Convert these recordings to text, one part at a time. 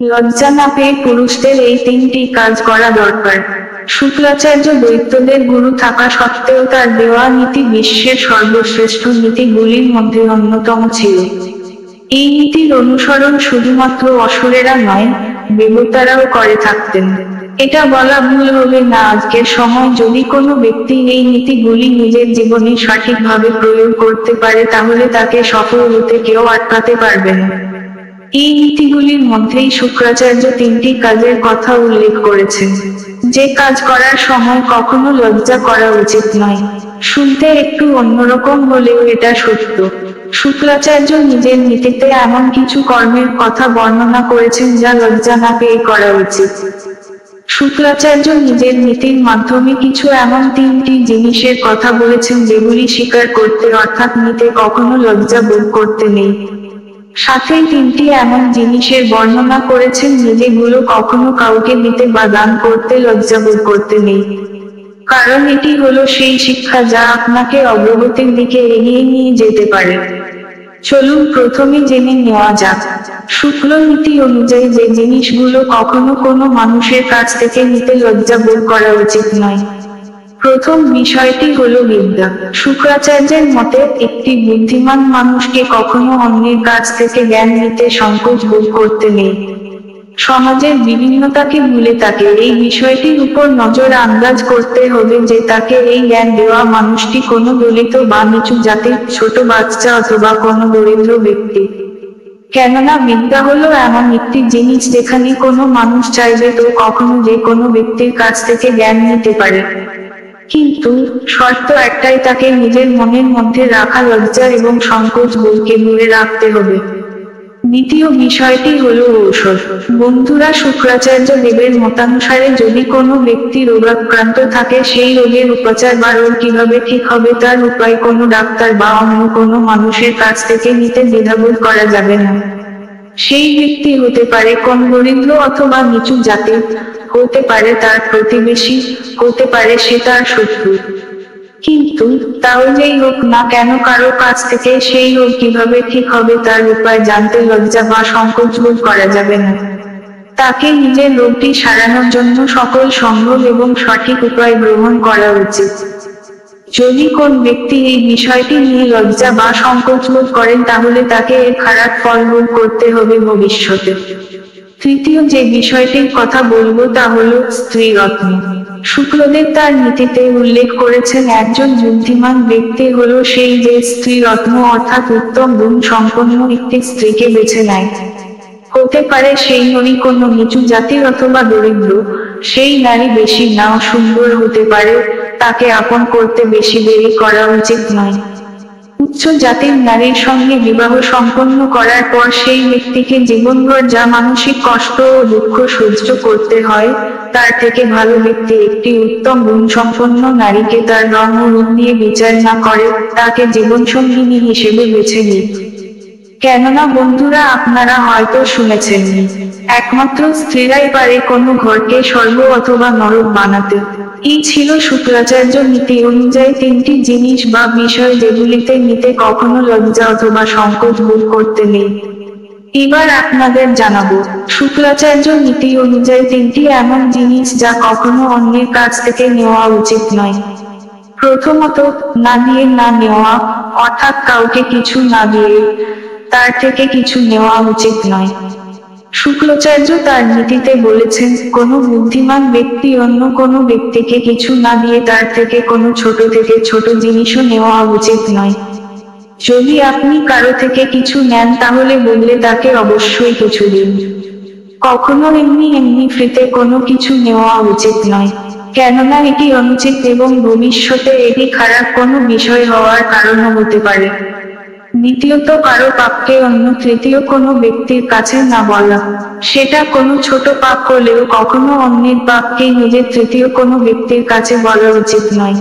লজ্জা না পেয়ে পুরুষদের এই তিনটি কাজ করা দরকার। শুক্রাচার্য দৈত্যদের গুরু থাকা সত্ত্বেও তার দেওয়া নীতি বিশ্বের সর্বশ্রেষ্ঠ নীতিগুলির মধ্যে অন্যতম ছিল। এই নীতির অনুসরণ শুধুমাত্র অসুরেরা নয়, দেবতারাও করে থাকতেন। এটা বলা ভুল হবে না আজকের সময় যদি কোনো ব্যক্তি এই নীতিগুলি নিজের জীবনে সঠিকভাবে প্রয়োগ করতে পারে তাহলে তাকে সফল হতে কেউ আটকাতে পারবে না। এই নীতিগুলির মধ্যেই শুক্রাচার্য তিনটি কাজের কথা উল্লেখ করেছেন, যে কাজ করার সময় কখনো লজ্জা করা উচিত নয়। শুনতে একটু অন্যরকম হলেও এটা সত্য। শুক্রাচার্য নিজের নীতিতে এমন কিছু কর্মের কথা বর্ণনা করেছেন যা লজ্জা না পেয়ে করা উচিত। শুক্রাচার্য নিজের নীতির মাধ্যমে কিছু এমন তিনটি জিনিসের কথা বলেছেন যেগুলি স্বীকার করতে অর্থাৎ নিতে কখনো লজ্জা বোধ করতে নেই। সাথে তিনটি এমন জিনিসের বর্ণনা করেছেন যেগুলো কখনো কাউকে দিতে বা দান করতে লজ্জাবোধ করতে নেই। কারণ এটি হলো সেই শিক্ষা যা আপনাকে অগ্রগতির দিকে এগিয়ে নিয়ে যেতে পারে। চলুন প্রথমে জেনে নেওয়া যাক, শুক্ল নীতি অনুযায়ী যে জিনিসগুলো কখনো কোনো মানুষের কাছ থেকে নিতে লজ্জাবোধ করা উচিত নয়। প্রথম বিষয়টি হলো বিদ্যা। শুক্রাচার্যের মতে একটি বুদ্ধিমান মানুষকে কখনো অন্যের কাছ থেকে জ্ঞান নিতে সংকোচ বোধ করতে নেই। সমাজের বিভিন্নতাকে ভুলে তাকে এই বিষয়টির উপর নজর আন্দাজ করতে হবে যে তাকে এই জ্ঞান দেওয়া মানুষটি কোনো দলিত বা নিচু জাতির ছোট বাচ্চা অথবা কোনো দরিদ্র ব্যক্তি। কেননা বিদ্যা হলো এমন একটি জিনিস যেখানে কোনো মানুষ চাইবে তো কখনো যে কোনো ব্যক্তির কাছ থেকে জ্ঞান নিতে পারে। কিন্তু শর্ত একটাই, তাকে নিজের মনের মধ্যে রাখা লজ্জা এবং সংকোচ বোধকে দূরে রাখতে হবে। দ্বিতীয় বিষয়টি হলো ঔষধ। বন্ধুরা, শুক্রাচার্য দেবের মতানুসারে যদি কোনো ব্যক্তি রোগাক্রান্ত থাকে সেই রোগের উপচার বা রোগ কিভাবে ঠিক হবে তার উপায় কোনো ডাক্তার বা অন্য কোনো মানুষের কাছ থেকে নিতে দ্বিধাবোধ করা যাবে না। সেই ব্যক্তি হতে পারে কোন দরিদ্র অথবা নিচু জাতির, হতে পারে তার প্রতিবেশী, হতে পারে সে তার শত্রু। কিন্তু তাও যেই হোক না কেন কারো কাছ থেকে সেই রোগ কিভাবে ঠিক হবে তার উপায় জানতে লজ্জা বা সংকোচ বোধ করা যাবে না। তাকে নিজের রোগটি সারানোর জন্য সকল সম্ভব এবং সঠিক উপায় গ্রহণ করা উচিত। যদি কোন ব্যক্তি এই বিষয়টি নিয়ে লজ্জা বা সংকোচ বোধ করেন তাহলে তাকে এর খারাপ ফল ভোগ করতে হবে ভবিষ্যতে। তৃতীয় যে বিষয়টির কথা বলবো তা হলো স্ত্রী রত্ন। শুক্লদেব তার নীতিতে উল্লেখ করেছেন একজন বুদ্ধিমান ব্যক্তি হলো সেই যে স্ত্রী রত্ন অর্থাৎ উত্তম গুণ সম্পন্ন একটি স্ত্রীকে বেছে নেয়। হতে পারে সেই নারী কোনো নিচু জাতির অথবা দরিদ্র, সেই নারী বেশি নাও সুন্দর হতে পারে, তাকে আপন করতে বেশি দেরি করা উচিত নয়। উচ্চ জাতির নারীর সঙ্গে বিবাহ সম্পন্ন করার পর সেই ব্যক্তিকে জীবনভর যা মানসিক কষ্ট ও দুঃখ সহ্য করতে হয়, তার থেকে ভালো ব্যক্তি একটি উত্তম গুণসম্পন্ন নারীকে তার রং ও রূপ নিয়ে বিচার না করে তাকে জীবনসঙ্গিনী হিসেবে বেছে নিন। কেননা বন্ধুরা, আপনারা হয়তো শুনেছেন, একমাত্র স্ত্রীরাই পারে কোনো ঘরকে স্বর্গ অথবা নরক বানাতে। এই ছিল শুক্রাচার্য নীতি অনুযায়ী তিনটি জিনিস বা বিষয় যেগুলিতে নিতে কখনো লজ্জা অথবা সংকোচ বোধ করতে নেই। এবার আপনাদের জানাবো শুক্রাচার্য নীতি অনুযায়ী তিনটি এমন জিনিস যা কখনো অন্যের কাছ থেকে নেওয়া উচিত নয়। প্রথমত, না দিয়ে না নেওয়া, অর্থাৎ কাউকে কিছু না দিয়ে তার থেকে কিছু নেওয়া উচিত নয়। শুক্রাচার্য তার নীতিতে বলেছেন কোনো বুদ্ধিমান ব্যক্তি অন্য কোনো ব্যক্তিকে কিছু না দিয়ে তার থেকে কোনো ছোট থেকে ছোট জিনিসও নেওয়া উচিত নয়। যদি আপনি কারো থেকে কিছু নেন তাহলে বললে তাকে অবশ্যই কিছু দিন। কখনো এমনি এমনি ফ্রিতে কোনো কিছু নেওয়া উচিত নয়, কেননা এটি অনুচিত এবং ভবিষ্যতে এটি খারাপ কোনো বিষয় হওয়ার কারণও হতে পারে। দ্বিতীয়ত, কারো পাপকে অন্য তৃতীয় কোনো ব্যক্তির কাছে না বলা। সেটা কোনো ছোট পাপ হলেও কখনো অন্যের পাপকে নিজের তৃতীয় কোনো ব্যক্তির কাছে বলা উচিত নয়।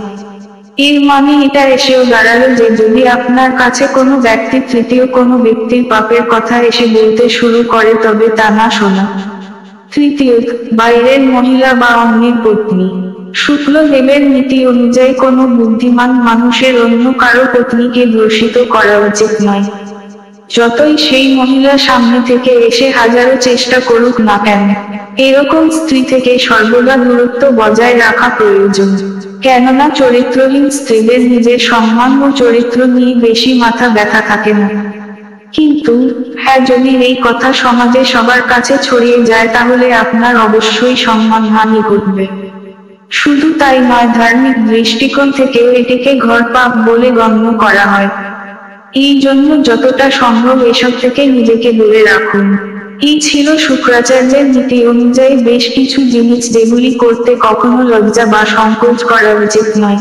এর মানে এটা এসেও দাঁড়ালো যে যদি আপনার কাছে কোনো ব্যক্তি তৃতীয় কোনো ব্যক্তির পাপের কথা এসে বলতে শুরু করে তবে তা না শোনা। তৃতীয়ত, বাইরের মহিলা বা অন্যের পত্নী। শুক্লদেবের নীতি অনুযায়ী কোনো বুদ্ধিমান মানুষের অন্য কারো পত্নীকে ধর্ষিত করা উচিত নয়। যতই সেই মহিলা সামনে থেকে এসে হাজারো চেষ্টা করুক না কেন, এরকম স্ত্রী থেকে সর্বদা দূরত্ব বজায় রাখা প্রয়োজন। কেননা চরিত্রহীন স্ত্রীদের নিজের সম্মান ও চরিত্র নিয়ে বেশি মাথা ব্যথা থাকে না। কিন্তু হ্যাঁ, যদি এই কথা সমাজে সবার কাছে ছড়িয়ে যায় তাহলে আপনার অবশ্যই সম্মানহানি ঘটবে। শুধু তাই নয়, ধার্মিক দৃষ্টিকোণ থেকেও এটিকে ঘর পাপ বলে গণ্য করা হয়। এই জন্য যতটা সম্ভব এসব থেকে নিজেকে দূরে রাখুন। এই ছিল শুক্রাচার্যের নীতি অনুযায়ী বেশ কিছু জিনিস যেগুলি করতে কখনো লজ্জা বা সংকোচ করা উচিত নয়।